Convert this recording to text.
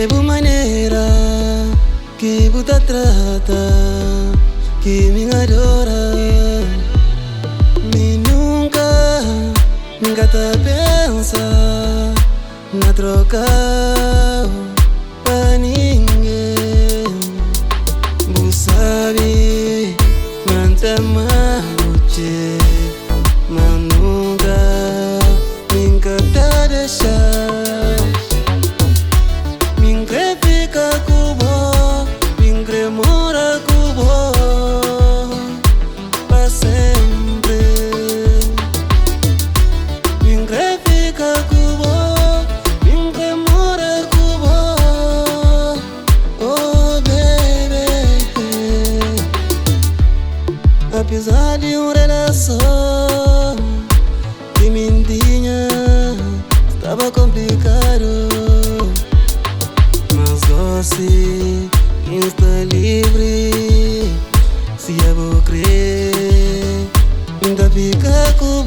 é boa maneira que você trata, que me adora. Me nunca tá pensa na troca pra ninguém. Você sabe, manta maluche, mas nunca tá deixar. Mingre fica cubo, mingre mora cubo, pra sempre. Mingre fica cubo, mingre mora cubo, oh baby. Apesar de relação que mentinha estava complicado, mas você está livre. Se eu vou crer, ainda fica com